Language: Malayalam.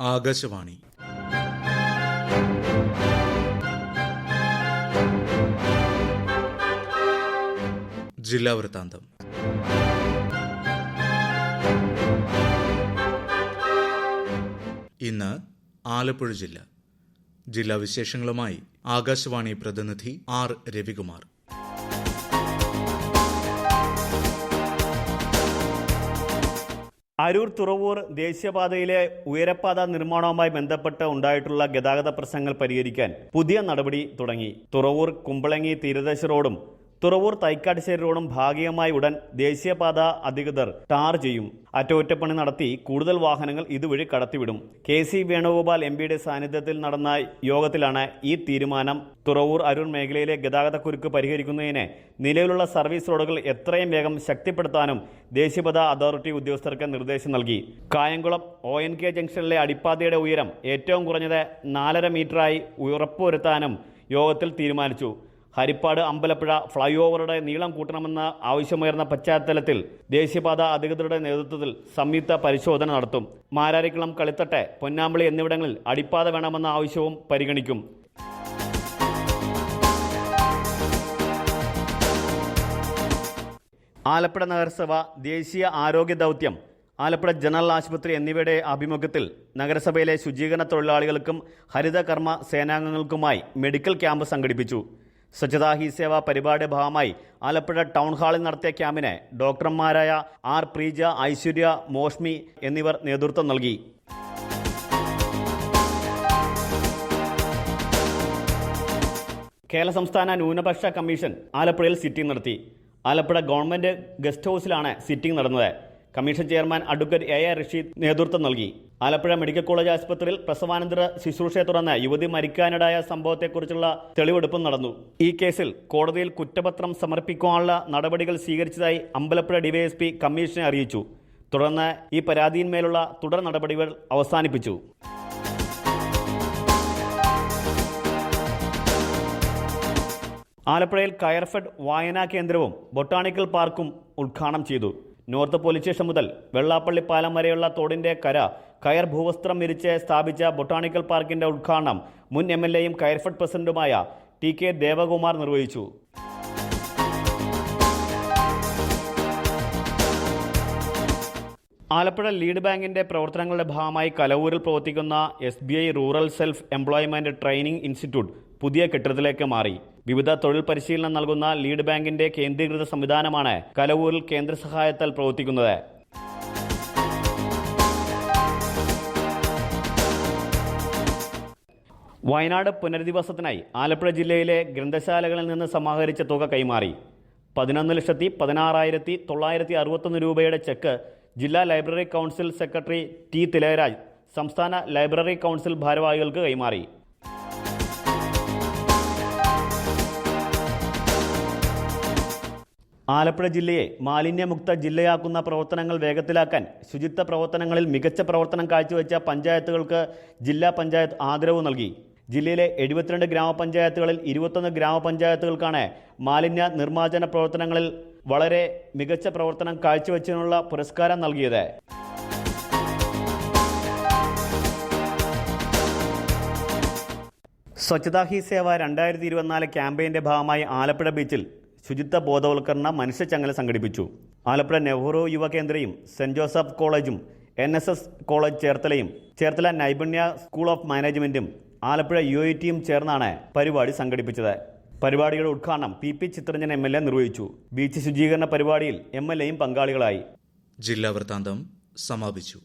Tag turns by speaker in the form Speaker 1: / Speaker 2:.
Speaker 1: ആകാശവാണി. ജില്ലാ വൃത്താന്തം. ഇന്ന് ആലപ്പുഴ ജില്ലാ വിശേഷങ്ങളുമായി ആകാശവാണി പ്രതിനിധി ആർ രവികുമാർ.
Speaker 2: അരൂർ തുറവൂർ ദേശീയപാതയിലെ ഉയരപ്പാത നിർമ്മാണവുമായി ബന്ധപ്പെട്ട് ഉണ്ടായിട്ടുള്ള ഗതാഗത പ്രശ്നങ്ങൾ പരിഹരിക്കാൻ പുതിയ നടപടി തുടങ്ങി. തുറവൂർ കുമ്പളങ്ങി തീരദേശ റോഡും തുറവൂർ തൈക്കാട്ടുശ്ശേരി റോഡും ഭാഗികമായി ഉടൻ ദേശീയപാത അധികൃതർ ടാർ ചെയ്യും. അറ്റകുറ്റപ്പണി നടത്തി കൂടുതൽ വാഹനങ്ങൾ ഇതുവഴി കടത്തിവിടും. KC വേണുഗോപാൽ MPയുടെ സാന്നിധ്യത്തിൽ നടന്ന യോഗത്തിലാണ് ഈ തീരുമാനം. തുറവൂർ അരൂർ മേഖലയിലെ ഗതാഗതക്കുരുക്ക് പരിഹരിക്കുന്നതിന് നിലവിലുള്ള സർവീസ് റോഡുകൾ എത്രയും വേഗം ശക്തിപ്പെടുത്താനും ദേശീയപാത അതോറിറ്റി ഉദ്യോഗസ്ഥർക്ക് നിർദ്ദേശം നൽകി. കായംകുളം ONK ജംഗ്ഷനിലെ അടിപ്പാതയുടെ ഉയരം ഏറ്റവും കുറഞ്ഞത് 4.5 മീറ്ററായി ഉറപ്പുവരുത്താനും യോഗത്തിൽ തീരുമാനിച്ചു. ഹരിപ്പാട് അമ്പലപ്പുഴ ഫ്ളൈ ഓവറുടെ നീളം കൂട്ടണമെന്ന ആവശ്യമുയർന്ന പശ്ചാത്തലത്തിൽ ദേശീയപാത അധികൃതരുടെ നേതൃത്വത്തിൽ സംയുക്ത പരിശോധന നടത്തും. മാരാരിക്കുളം, കളിത്തട്ട്, പൊന്നാമ്പളി എന്നിവിടങ്ങളിൽ അടിപ്പാത വേണമെന്ന ആവശ്യവും പരിഗണിക്കും. ആലപ്പുഴ നഗരസഭ, ദേശീയ ആരോഗ്യ ദൗത്യം, ആലപ്പുഴ ജനറൽ ആശുപത്രി എന്നിവയുടെ ആഭിമുഖ്യത്തിൽ നഗരസഭയിലെ ശുചീകരണ തൊഴിലാളികൾക്കും ഹരിതകർമ്മ സേനാംഗങ്ങൾക്കുമായി മെഡിക്കൽ ക്യാമ്പ് സംഘടിപ്പിച്ചു. സ്വച്ഛതാ ഹി സേവ പരിപാടിയുടെ ഭാഗമായി ആലപ്പുഴ ടൗൺ ഹാളിൽ നടത്തിയ ക്യാമ്പിന് ഡോക്ടർമാരായ R. പ്രീജ, ഐശ്വര്യ, മോഷ്മി എന്നിവർ നേതൃത്വം നൽകി. കേരള സംസ്ഥാന ന്യൂനപക്ഷ കമ്മീഷൻ ആലപ്പുഴയിൽ സിറ്റിംഗ് നടത്തി. ആലപ്പുഴ ഗവൺമെന്റ് ഗസ്റ്റ് ഹൌസിലാണ് സിറ്റിംഗ് നടന്നത്. Commission chairman advocate A. Rasheed നേതൃത്വം നൽകി. ആലപ്പുഴ മെഡിക്കൽ കോളേജ് ആശുപത്രിയിൽ പ്രസവാനന്തര ശുശ്രൂഷയെ തുടർന്ന് യുവതി മരിക്കാനിടയായ സംഭവത്തെക്കുറിച്ചുള്ള തെളിവെടുപ്പും നടന്നു. ഈ കേസിൽ കോടതിയിൽ കുറ്റപത്രം സമർപ്പിക്കാനുള്ള നടപടികൾ സ്വീകരിച്ചതായി അമ്പലപ്പുഴ DYSP കമ്മീഷനെ അറിയിച്ചു. തുടർന്ന് ഈ പരാതിയിന്മേലുള്ള തുടർ നടപടികൾ അവസാനിപ്പിച്ചു. ആലപ്പുഴയിൽ കയർഫെഡ് വായനാ കേന്ദ്രവും ബൊട്ടാണിക്കൽ പാർക്കും ഉദ്ഘാടനം ചെയ്തു. നോർത്ത് പോലീസ് സ്റ്റേഷൻ മുതൽ വെള്ളാപ്പള്ളി പാലം വരെയുള്ള തോടിന്റെ കര കയർ ഭൂവസ്ത്രം വിരിച്ച് സ്ഥാപിച്ച ബൊട്ടാണിക്കൽ പാർക്കിന്റെ ഉദ്ഘാടനം മുൻ MLAയും കയർഫെഡ് പ്രസിഡന്റുമായ TK ദേവകുമാർ നിർവഹിച്ചു. ആലപ്പുഴ ലീഡ് ബാങ്കിന്റെ പ്രവർത്തനങ്ങളുടെ ഭാഗമായി കലവൂരിൽ പ്രവർത്തിക്കുന്ന SBI rural self employment training institute പുതിയ കെട്ടിടത്തിലേക്ക് മാറി. വിവിധ തൊഴിൽ പരിശീലനം നൽകുന്ന ലീഡ് ബാങ്കിന്റെ കേന്ദ്രീകൃത സംവിധാനമാണ് കലവൂരിൽ കേന്ദ്ര സഹായത്താൽ പ്രവർത്തിക്കുന്നത്. വയനാട് പുനരധിവാസത്തിനായി ആലപ്പുഴ ജില്ലയിലെ ഗ്രന്ഥശാലകളിൽ നിന്ന് സമാഹരിച്ച തുക കൈമാറി. 11,16,961 രൂപയുടെ ചെക്ക് ജില്ലാ library council secretary T. Thilakaraj സംസ്ഥാന ലൈബ്രറി കൗൺസിൽ ഭാരവാഹികൾക്ക് കൈമാറി. ആലപ്പുഴ ജില്ലയെ മാലിന്യമുക്ത ജില്ലയാക്കുന്ന പ്രവർത്തനങ്ങൾ വേഗത്തിലാക്കാൻ ശുചിത്വ പ്രവർത്തനങ്ങളിൽ മികച്ച പ്രവർത്തനം കാഴ്ചവെച്ച പഞ്ചായത്തുകൾക്ക് ജില്ലാ പഞ്ചായത്ത് ആദരവ് നൽകി. ജില്ലയിലെ 72 ഗ്രാമപഞ്ചായത്തുകളിൽ 21 ഗ്രാമപഞ്ചായത്തുകൾക്കാണ് മാലിന്യ നിർമ്മാർജ്ജന പ്രവർത്തനങ്ങളിൽ വളരെ മികച്ച പ്രവർത്തനം കാഴ്ചവെച്ചതിനുള്ള പുരസ്കാരം നൽകിയത്. സ്വച്ഛതാ ഹി സേവ 2024 ക്യാമ്പയിന്റെ ഭാഗമായി ആലപ്പുഴ ബീച്ചിൽ ശുചിത്വ ബോധവൽക്കരണ മനുഷ്യച്ചങ്ങല സംഘടിപ്പിച്ചു. ആലപ്പുഴ നെഹ്റു യുവകേന്ദ്രയും സെന്റ് ജോസഫ് കോളേജും NSS കോളേജ് ചേർത്തലയും ചേർത്തല നൈപുണ്യ സ്കൂൾ ഓഫ് മാനേജ്മെന്റും ആലപ്പുഴ UITയും ചേർന്നാണ് പരിപാടി സംഘടിപ്പിച്ചത്. പരിപാടിയുടെ ഉദ്ഘാടനം PP ചിത്രഞ്ജൻ MLA നിർവഹിച്ചു. ബീച്ച് ശുചീകരണ പരിപാടിയിൽ MLAയും പങ്കാളികളായി.
Speaker 1: ജില്ലാ വൃത്താന്തം സമാപിച്ചു.